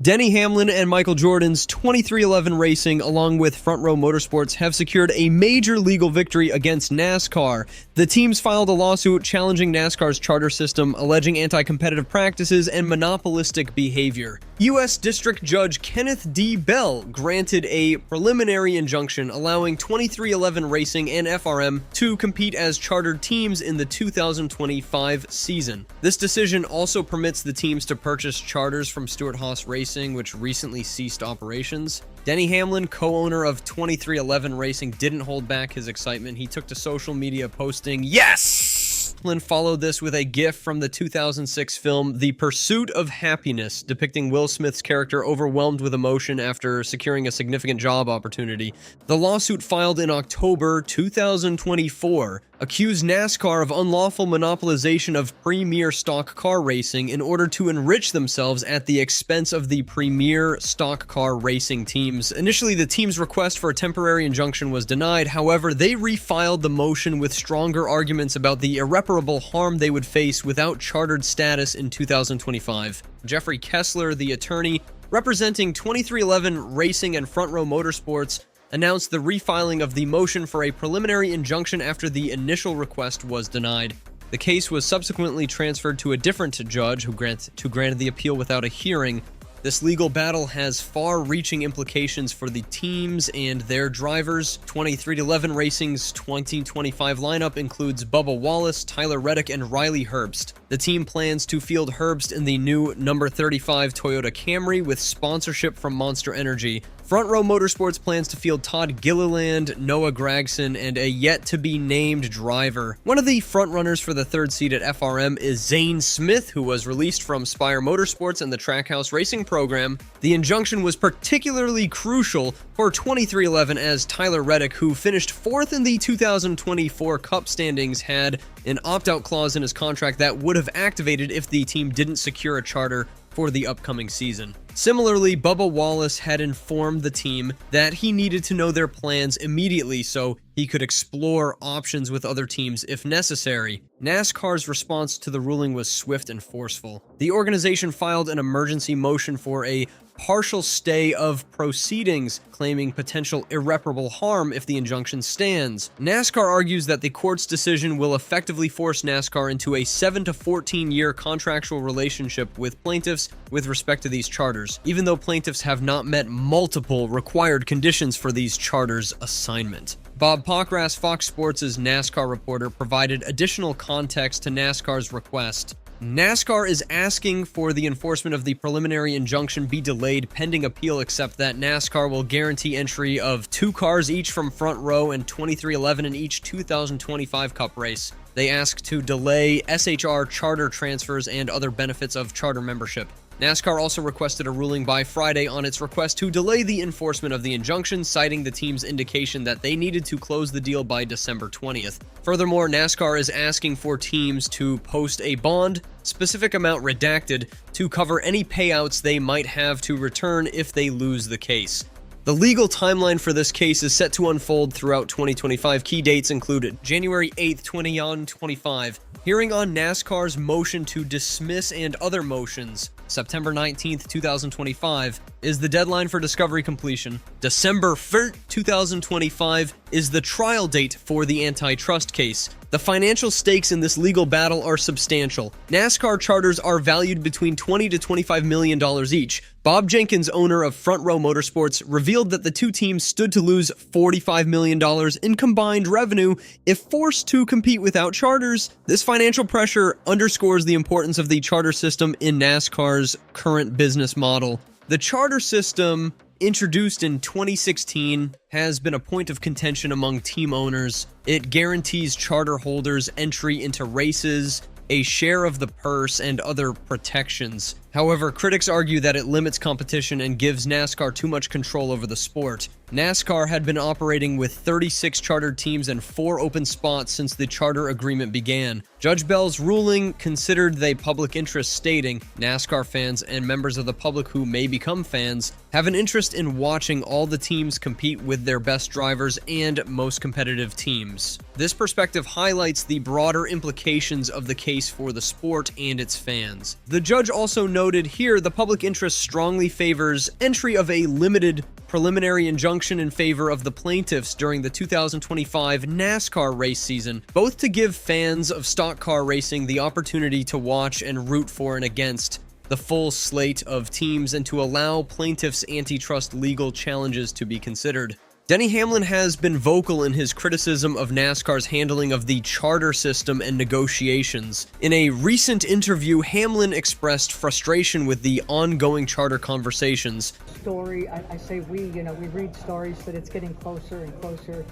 Denny Hamlin and Michael Jordan's 2311 Racing, along with Front Row Motorsports, have secured a major legal victory against NASCAR. The teams filed a lawsuit challenging NASCAR's charter system, alleging anti-competitive practices and monopolistic behavior. U.S. District Judge Kenneth D. Bell granted a preliminary injunction allowing 2311 Racing and FRM to compete as chartered teams in the 2025 season. This decision also permits the teams to purchase charters from Stewart-Haas Racing, which recently ceased operations. Denny Hamlin, co-owner of 2311 Racing, didn't hold back his excitement. He took to social media posting, "Yes!" Hamlin followed this with a GIF from the 2006 film The Pursuit of Happiness, depicting Will Smith's character overwhelmed with emotion after securing a significant job opportunity. The lawsuit, filed in October 2024, accused NASCAR of unlawful monopolization of premier stock car racing in order to enrich themselves at the expense of the premier stock car racing teams. Initially, the team's request for a temporary injunction was denied. However, they refiled the motion with stronger arguments about the irreparable harm they would face without chartered status in 2025. Jeffrey Kessler, the attorney representing 2311 Racing and Front Row Motorsports, announced the refiling of the motion for a preliminary injunction after the initial request was denied. The case was subsequently transferred to a different judge who granted the appeal without a hearing. This legal battle has far-reaching implications for the teams and their drivers. 2311 Racing's 2025 lineup includes Bubba Wallace, Tyler Reddick, and Riley Herbst. The team plans to field Herbst in the new number 35 Toyota Camry with sponsorship from Monster Energy. Front Row Motorsports plans to field Todd Gilliland, Noah Gragson, and a yet-to-be-named driver. One of the frontrunners for the third seat at FRM is Zane Smith, who was released from Spire Motorsports and the Trackhouse Racing program. The injunction was particularly crucial for 2311 as Tyler Reddick, who finished 4th in the 2024 Cup standings, had an opt-out clause in his contract that would have activated if the team didn't secure a charter for the upcoming season. Similarly, Bubba Wallace had informed the team that he needed to know their plans immediately so he could explore options with other teams if necessary. NASCAR's response to the ruling was swift and forceful. The organization filed an emergency motion for a partial stay of proceedings, claiming potential irreparable harm if the injunction stands. NASCAR argues that the court's decision will effectively force NASCAR into a 7 to 14-year contractual relationship with plaintiffs with respect to these charters, even though plaintiffs have not met multiple required conditions for these charters' assignment. Bob Pockras, Fox Sports' NASCAR reporter, provided additional context to NASCAR's request. NASCAR is asking for the enforcement of the preliminary injunction be delayed pending appeal, except that NASCAR will guarantee entry of 2 cars each from Front Row and 2311 in each 2025 Cup race. They ask to delay SHR charter transfers and other benefits of charter membership. NASCAR also requested a ruling by Friday on its request to delay the enforcement of the injunction, citing the team's indication that they needed to close the deal by December 20th. Furthermore, NASCAR is asking for teams to post a bond, specific amount redacted, to cover any payouts they might have to return if they lose the case. The legal timeline for this case is set to unfold throughout 2025. Key dates include January 8th, 2025, hearing on NASCAR's motion to dismiss and other motions. September 19th, 2025 is the deadline for discovery completion. December 1st, 2025 is the trial date for the antitrust case. The financial stakes in this legal battle are substantial. NASCAR charters are valued between $20 to $25 million each. Bob Jenkins, owner of Front Row Motorsports, revealed that the two teams stood to lose $45 million in combined revenue if forced to compete without charters. This financial pressure underscores the importance of the charter system in NASCAR's current business model. The charter system, introduced in 2016, has been a point of contention among team owners. It guarantees charter holders entry into races, a share of the purse, and other protections. However, critics argue that it limits competition and gives NASCAR too much control over the sport. NASCAR had been operating with 36 chartered teams and 4 open spots since the charter agreement began. Judge Bell's ruling considered the public interest, stating, NASCAR fans and members of the public who may become fans have an interest in watching all the teams compete with their best drivers and most competitive teams. This perspective highlights the broader implications of the case for the sport and its fans. The judge also noted noted here, the public interest strongly favors entry of a limited preliminary injunction in favor of the plaintiffs during the 2025 NASCAR race season, both to give fans of stock car racing the opportunity to watch and root for and against the full slate of teams and to allow plaintiffs' antitrust legal challenges to be considered. Denny Hamlin has been vocal in his criticism of NASCAR's handling of the charter system and negotiations. In a recent interview, Hamlin expressed frustration with the ongoing charter conversations. I say we read stories that it's getting closer and closer.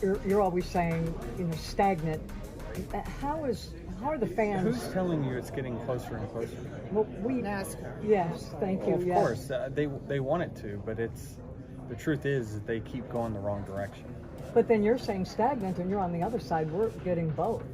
You're always saying, stagnant. How are the fans? Who's telling you it's getting closer and closer? Well, NASCAR. Yes, thank you. Well, of course, they want it to, but the truth is that they keep going the wrong direction. But then you're saying stagnant, and you're on the other side. We're getting both,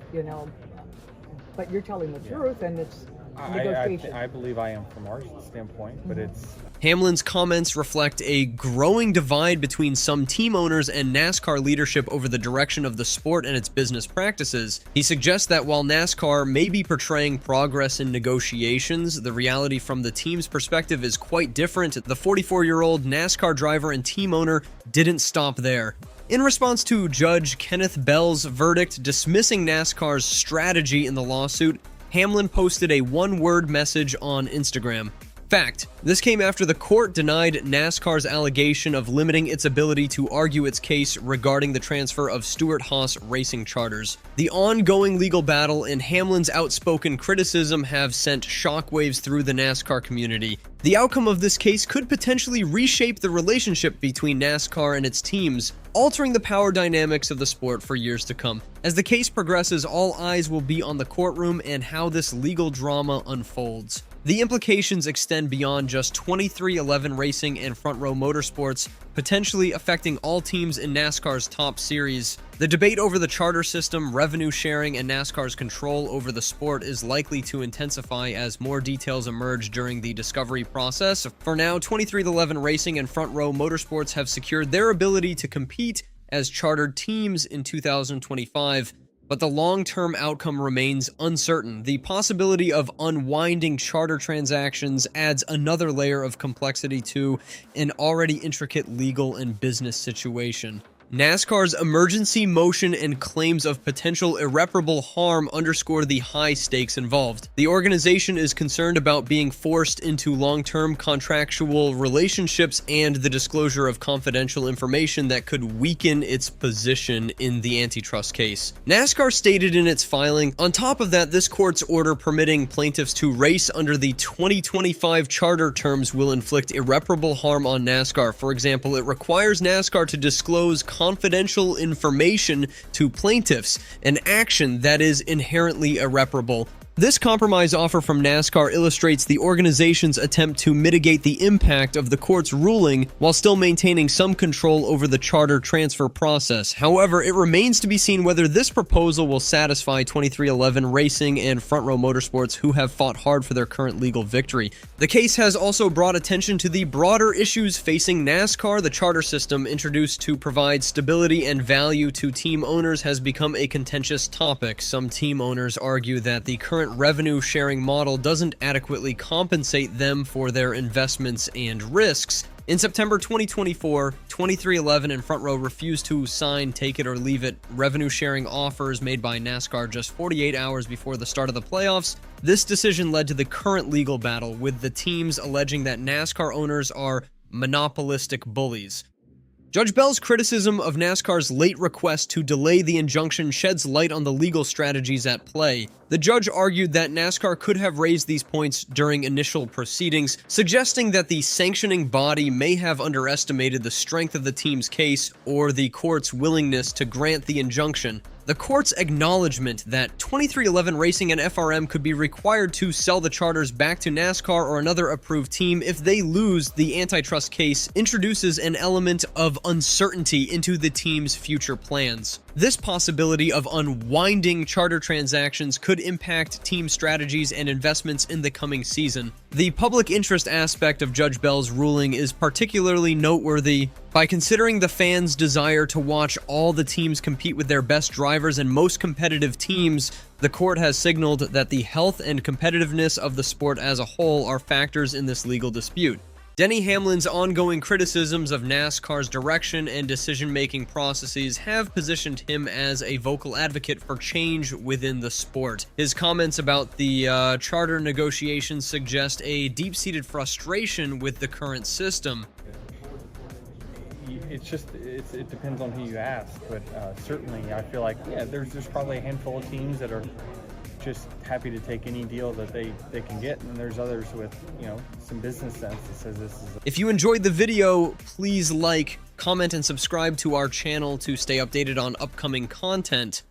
But you're telling the truth, and it's negotiation. I believe I am from our standpoint, but it's... Hamlin's comments reflect a growing divide between some team owners and NASCAR leadership over the direction of the sport and its business practices. He suggests that while NASCAR may be portraying progress in negotiations, the reality from the team's perspective is quite different. The 44-year-old NASCAR driver and team owner didn't stop there. In response to Judge Kenneth Bell's verdict dismissing NASCAR's strategy in the lawsuit, Hamlin posted a one-word message on Instagram. Fact: this came after the court denied NASCAR's allegation of limiting its ability to argue its case regarding the transfer of Stewart-Haas Racing charters. The ongoing legal battle and Hamlin's outspoken criticism have sent shockwaves through the NASCAR community. The outcome of this case could potentially reshape the relationship between NASCAR and its teams, altering the power dynamics of the sport for years to come. As the case progresses, all eyes will be on the courtroom and how this legal drama unfolds. The implications extend beyond just 23XI Racing and Front Row Motorsports, potentially affecting all teams in NASCAR's top series. The debate over the charter system, revenue sharing, and NASCAR's control over the sport is likely to intensify as more details emerge during the discovery process. For now, 23XI Racing and Front Row Motorsports have secured their ability to compete as chartered teams in 2025. But the long-term outcome remains uncertain. The possibility of unwinding charter transactions adds another layer of complexity to an already intricate legal and business situation. NASCAR's emergency motion and claims of potential irreparable harm underscore the high stakes involved. The organization is concerned about being forced into long-term contractual relationships and the disclosure of confidential information that could weaken its position in the antitrust case. NASCAR stated in its filing, on top of that, this court's order permitting plaintiffs to race under the 2025 charter terms will inflict irreparable harm on NASCAR. For example, it requires NASCAR to disclose confidential information to plaintiffs, an action that is inherently irreparable. This compromise offer from NASCAR illustrates the organization's attempt to mitigate the impact of the court's ruling while still maintaining some control over the charter transfer process. However, it remains to be seen whether this proposal will satisfy 23XI Racing and Front Row Motorsports, who have fought hard for their current legal victory. The case has also brought attention to the broader issues facing NASCAR. The charter system, introduced to provide stability and value to team owners, has become a contentious topic. Some team owners argue that the current revenue sharing model doesn't adequately compensate them for their investments and risks. In September 2024, 23XI and Front Row refused to sign take it or leave it revenue sharing offers made by NASCAR just 48 hours before the start of the playoffs. This decision led to the current legal battle, with the teams alleging that NASCAR owners are monopolistic bullies. Judge Bell's criticism of NASCAR's late request to delay the injunction sheds light on the legal strategies at play. The judge argued that NASCAR could have raised these points during initial proceedings, suggesting that the sanctioning body may have underestimated the strength of the team's case or the court's willingness to grant the injunction. The court's acknowledgement that 23XI Racing and FRM could be required to sell the charters back to NASCAR or another approved team if they lose the antitrust case introduces an element of uncertainty into the team's future plans. This possibility of unwinding charter transactions could impact team strategies and investments in the coming season. The public interest aspect of Judge Bell's ruling is particularly noteworthy by considering the fans' desire to watch all the teams compete with their best drivers and most competitive teams. The court has signaled that the health and competitiveness of the sport as a whole are factors in this legal dispute. Denny Hamlin's ongoing criticisms of NASCAR's direction and decision-making processes have positioned him as a vocal advocate for change within the sport. His comments about the charter negotiations suggest a deep-seated frustration with the current system. It depends on who you ask, but certainly I feel like, yeah, there's probably a handful of teams that are just happy to take any deal that they can get, and there's others with, you know, some business sense that says this is. If you enjoyed the video, please like, comment, and subscribe to our channel to stay updated on upcoming content.